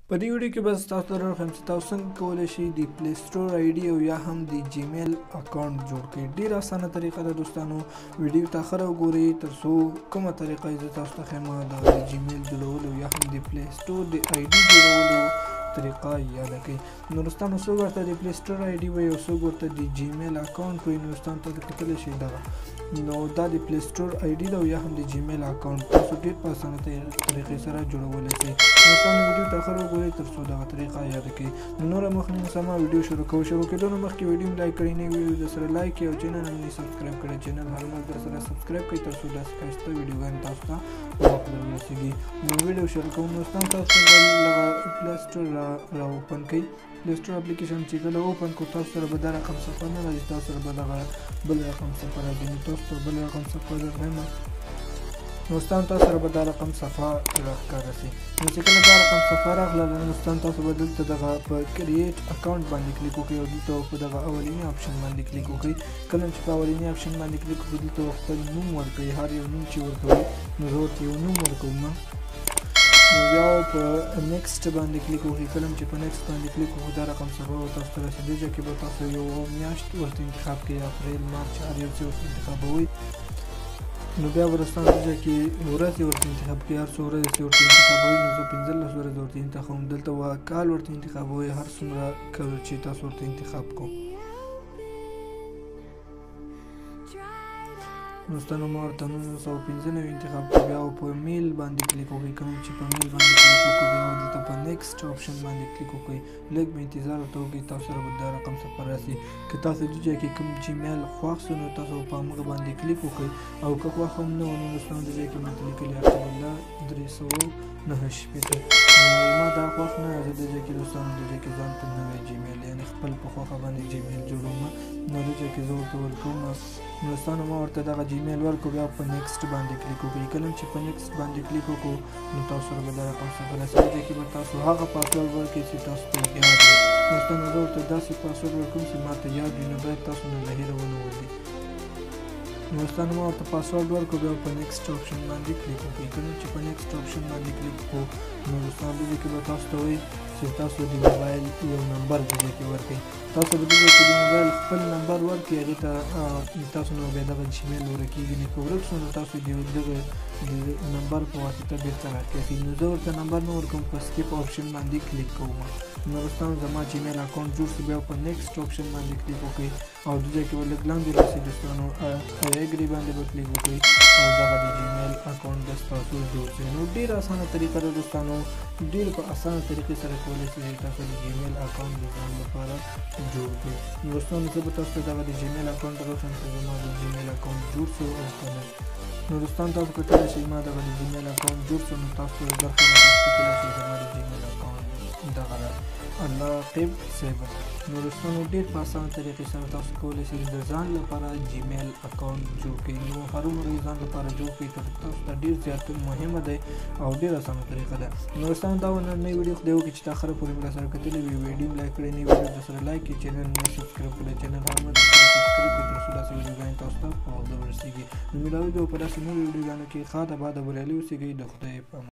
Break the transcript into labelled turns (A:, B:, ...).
A: په دې ویډیو کې بس تاسو ته راغلم چې تاسو څنګه کولی شئ د پلی سټور آی ډي او یا هم د جیمیل اکاونټ جوړ کړئ. ډېره اسانه طریقه ده دوستانو، ویډیو ته آخره وګورئ تر څو کومه طریقه یې زه تاسو ته ښیم د جیمیل جوړولو یا هم د پلی سټور د آی ډي جوړولو طریقه یاده کړئ. نو دوستانو څوک ورته د پلی سټور آی ډي وایي او څوک ورته د جیمیل اکاونټ وایي. نو دوستانو ته کتلی شئ دغه نو دا د پلی سټور آی ډي ده او یا هم د جیمیل اکاونټ تاسو ډېر په اسانه طریقې سره جوړولی شئ. دوستانو ویډیو ته آخر وګورئ تر څو دغه طریقه یاده کړئ. نو نوره مخکې نه سمه ویډیو شروع کېدو نه مخکې ویډیو مې لایک کړئ، نه ویډیو درسره لایک کړئ او چینل هم یې سبسکرایب کړئ. چینل هر وخت درسره سبسکرایب کړئ تر څو داسې ښایسته ویډیوګانې تاسو ته په وخت دررسېږي. نو ویډیو شروع کوم. دوستان تاسو ته پلی سټور را اوپن کړئ. پلی سټور اپلیکیشن چې کله اوپن کړو تاسو سره به دا رقم صفحه نه راځي، تاسو سره به دغه بل رقم صفحه راځي. نو تاسو ته بل رقم صفحه درښیم. دوستان تاسو سره به دا رقم صفحه راښکاره شي. نو چې کله دا رقم صفحه راغله دوستان تاسو به دلته دغه په کریټ اکاونټ باندې کلیک وکړئ او دلته په دغه اولینی آپشن باندې کلیک وکړئ. کله چې په اولینی آپشن باندې کلیک وکړئ دلته خپل نوم ورکړئ، هر یو نوم چې ورکوئ. نو زه ورته یو نوم ورکوم. نو بیا په نیکسټ باندې کلیک وکړئ. کله چې په نیکسټ باندې کلیک وکړو دا رقم صفحه به تاسو ته راشي. دې ځای کې به تاسو یو میاشت ورته انتخاب کړئ، اپریل، مارچ، هر یو څه ورته انتخابوئ. نو بیا به دوستان دې ځای کې ورځې ورته انتخاب کړئ، هر څو ورځې چې ورته انتخابوئ. نو زه 15 ورځې ورته انتخابوم. دلته کال ورته انتخابوئ، هر څومره کله چې تاسو ورته انتخاب کړو. دوستانو ما ورته 1995 انتخاب کړو. بیا په میل باندې کلیک وکړئ. کوم چې په میل باندې کلیک وکړو بیا دلته په نیکسټ آپشن باندې کلیک وکړئ. لږ به انتظار ورته وکړئ، تاسو سره به دا رقم صفحه راسي. که تاسو دې ځای کې کوم جیمیل خوښ شو نو تاسو په همغه باندې کلیک وکړئ، او که خوښ هم نه و نو دوستانو دې ځای کې ماته لیکلي 8309 ما دا خوښ نه زه دې ځای کې دوستانو دې ځای کې ځان ته نوی جیمیل یعنې خپل په خوښه باندې جیمیل جوړوم. نو دې ځای کې زه ورته ورکوم. دوستانو ما ورته دغه جیمیل ورکړو. بیا په نیکسټ باندې کلیک وکړئ. کله چې په نیکسټ باندې کلیک وکړو نو تاسو سره به دا رقم صفحه راسي. دې ځای کې به تاسو هغه پاسورډ ورکړئ چې تاسو ته یاد وي. دوستانو زه ورته داسې پاسورډ ورکوم چې ماته یاد وي، نو باید تاسو نه له هیره ونه وځي. دوستانو ما ورته پاسورډ ورکړو. بیا په نیکسټ آپشن باندې کلیک وکړئ. کله چې په نیکسټ آپشن باندې کلیک وکړو نو دوستانو دې ځای کې به تاسو ته وایي چې تاسو د موبایل یو نمبر دې ځای کې ورکړئ. تاسو به دې ځای کې د موبایل خپل نمبر ورکړئ، هغې ته تاسو نو بیا دغه جیمیل ورکېږي نه. که ورک شو نو تاسو د دغه نمبر په واسطه بېرته راکړئ. نو زه ورته نمبر نه ورکوم، په سکیپ آپشن باندې کلیک کوم. نو دوستانو زما جیمیل اکاونټ جوړ شو. بیا په نیکسټ آپشن باندې کلیک وکړئ او دې ځای کې به لږ لاندې راسي. دوستانو ایګري باندې به کلیک وکړئ او دغه د جیمیل اکاونټ به ستاسو جوړ شي. نو ډېره اسانه طریقه ده دوستانو، ډېر په اسانه طریقې سره کولی شئ تاسو د جیمیل اکاونټ د ځان لپاره جوړ کړئ. نو دوستانو زه به تاسو ته دغه د جیمیل اکاونټ راوښیم چې زما د جیمیل اکاونټ جوړ شو او که نه. نو دوستان تاسو کتلی شئ ما دغه د جیمیل اکاونټ جوړ شو. نو تاسو درخواست تاسو کتلی شئ زما د جیمیل اکاونټ دغه الرقیب سیبر. نو دوستانو ډېر په اسانه طریقې سره تاسو کولی شئ د ځان لپاره جیمیل اکاونټ جوړ کړئ. نو هرومرو یې ځان لپاره جوړ کړئ، تاسو ته ډېر زیات مهمه دی او ډېر اسانه طریقه ده. نو دوستانو دا نننۍ ویډیو خدای وکړي چې تا آخره پورې مې راسره کتلې وي. ویډیو مې لایک کړئ، نه ویډیو درسره لایک کړئ، چینل مې سبسکرایب کړئ. چینل هر وخت درسره سبسکرایب کړئ تر څو داسې ویډیوګانې تاسو ته په وخت ورسېږي. نو ملاوي به په داسې نورو ویډیوګانو کې ښاد آباد او بریالي اوسېږئ. د خدای په امان.